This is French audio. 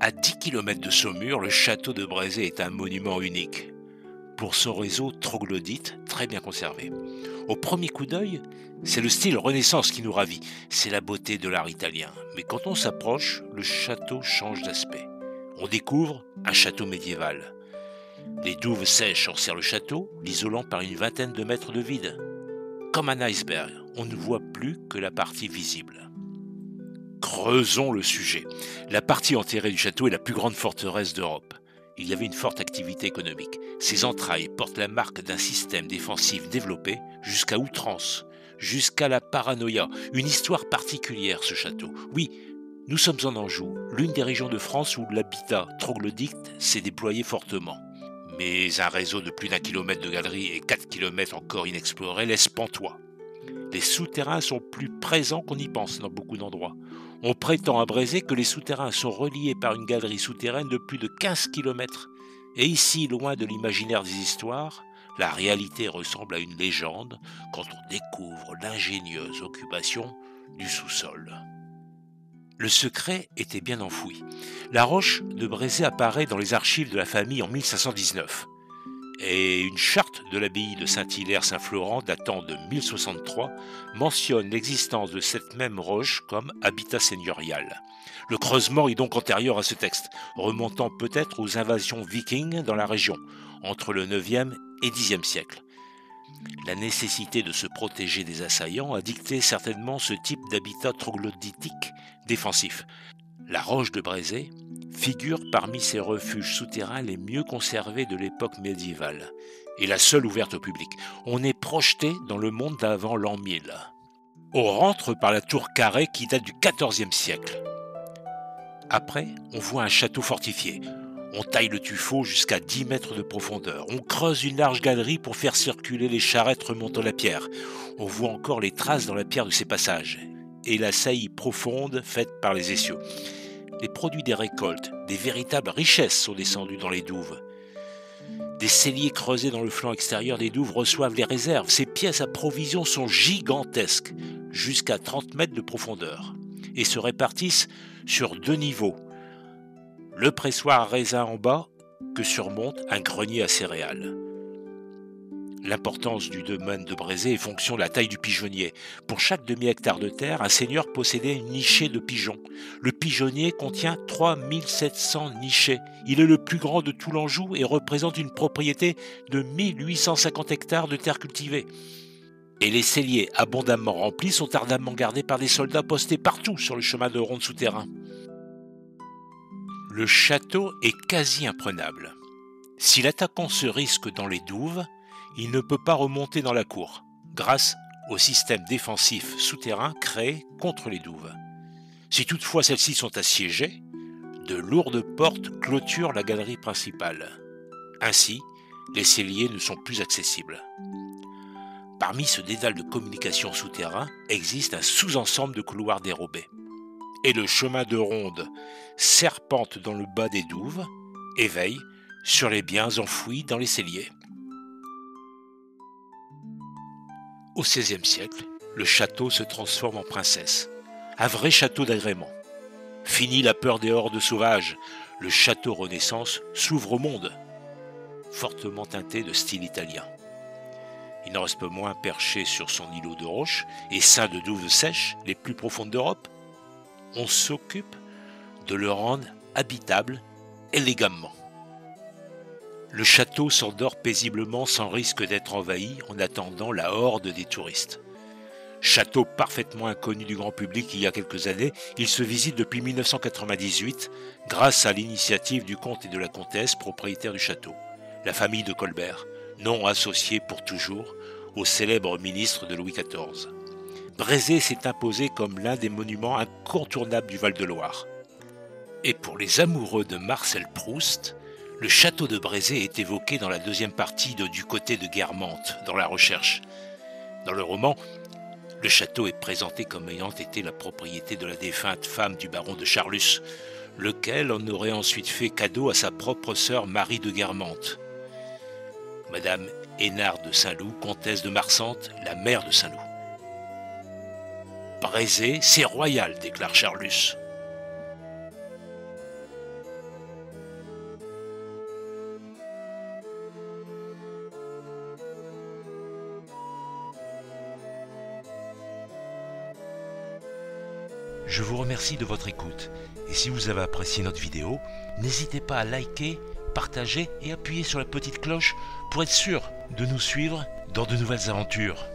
À 10 km de Saumur, le château de Brézé est un monument unique, pour son réseau troglodyte très bien conservé. Au premier coup d'œil, c'est le style Renaissance qui nous ravit, c'est la beauté de l'art italien. Mais quand on s'approche, le château change d'aspect. On découvre un château médiéval. Les douves sèches enserrent le château, l'isolant par une vingtaine de mètres de vide. Comme un iceberg, on ne voit plus que la partie visible. Creusons le sujet. La partie enterrée du château est la plus grande forteresse d'Europe. Il y avait une forte activité économique. Ses entrailles portent la marque d'un système défensif développé jusqu'à outrance, jusqu'à la paranoïa. Une histoire particulière, ce château. Oui, nous sommes en Anjou, l'une des régions de France où l'habitat troglodyte s'est déployé fortement. Mais un réseau de plus d'1 kilomètre de galeries et 4 kilomètres encore inexplorés laisse pantois. Les souterrains sont plus présents qu'on y pense dans beaucoup d'endroits. On prétend à Brézé que les souterrains sont reliés par une galerie souterraine de plus de 15 kilomètres. Et ici, loin de l'imaginaire des histoires, la réalité ressemble à une légende quand on découvre l'ingénieuse occupation du sous-sol. Le secret était bien enfoui. La roche de Brézé apparaît dans les archives de la famille en 1519. Et une charte de l'abbaye de Saint-Hilaire-Saint-Florent datant de 1063 mentionne l'existence de cette même roche comme habitat seigneurial. Le creusement est donc antérieur à ce texte, remontant peut-être aux invasions vikings dans la région, entre le 9e et 10e siècle. La nécessité de se protéger des assaillants a dicté certainement ce type d'habitat troglodytique défensif. La roche de Brézé figure parmi ces refuges souterrains les mieux conservés de l'époque médiévale et la seule ouverte au public. On est projeté dans le monde d'avant l'an 1000. On rentre par la tour carrée qui date du XIVe siècle. Après, on voit un château fortifié. On taille le tuffeau jusqu'à 10 mètres de profondeur. On creuse une large galerie pour faire circuler les charrettes remontant la pierre. On voit encore les traces dans la pierre de ces passages et la saillie profonde faite par les essieux. Les produits des récoltes, des véritables richesses sont descendus dans les douves. Des celliers creusés dans le flanc extérieur des douves reçoivent les réserves. Ces pièces à provision sont gigantesques, jusqu'à 30 mètres de profondeur, et se répartissent sur 2 niveaux. Le pressoir à raisin en bas, que surmonte un grenier à céréales. L'importance du domaine de Brézé est fonction de la taille du pigeonnier. Pour chaque demi-hectare de terre, un seigneur possédait une nichée de pigeons. Le pigeonnier contient 3700 nichées. Il est le plus grand de tout l'Anjou et représente une propriété de 1850 hectares de terre cultivée. Et les celliers abondamment remplis sont ardemment gardés par des soldats postés partout sur le chemin de ronde souterrain. Le château est quasi imprenable. Si l'attaquant se risque dans les douves, il ne peut pas remonter dans la cour, grâce au système défensif souterrain créé contre les douves. Si toutefois celles-ci sont assiégées, de lourdes portes clôturent la galerie principale. Ainsi, les celliers ne sont plus accessibles. Parmi ce dédale de communication souterrain existe un sous-ensemble de couloirs dérobés. Et le chemin de ronde serpente dans le bas des douves et veille sur les biens enfouis dans les celliers. Au XVIe siècle, le château se transforme en princesse. Un vrai château d'agrément. Fini la peur des hordes sauvages, le château Renaissance s'ouvre au monde, fortement teinté de style italien. Il n'en reste pas moins perché sur son îlot de roche et ceint de douves sèches, les plus profondes d'Europe. On s'occupe de le rendre habitable élégamment. Le château s'endort paisiblement sans risque d'être envahi en attendant la horde des touristes. Château parfaitement inconnu du grand public il y a quelques années, il se visite depuis 1998 grâce à l'initiative du comte et de la comtesse propriétaires du château, la famille de Colbert, nom associé pour toujours au célèbre ministre de Louis XIV. Brézé s'est imposé comme l'un des monuments incontournables du Val-de-Loire. Et pour les amoureux de Marcel Proust, le château de Brézé est évoqué dans la deuxième partie de Du côté de Guermantes, dans La Recherche. Dans le roman, le château est présenté comme ayant été la propriété de la défunte femme du baron de Charlus, lequel en aurait ensuite fait cadeau à sa propre sœur Marie de Guermantes. Madame Hénard de Saint-Loup, comtesse de Marsante, la mère de Saint-Loup. Brézé, c'est royal, déclare Charlus. Je vous remercie de votre écoute. Et si vous avez apprécié notre vidéo, n'hésitez pas à liker, partager et appuyer sur la petite cloche pour être sûr de nous suivre dans de nouvelles aventures.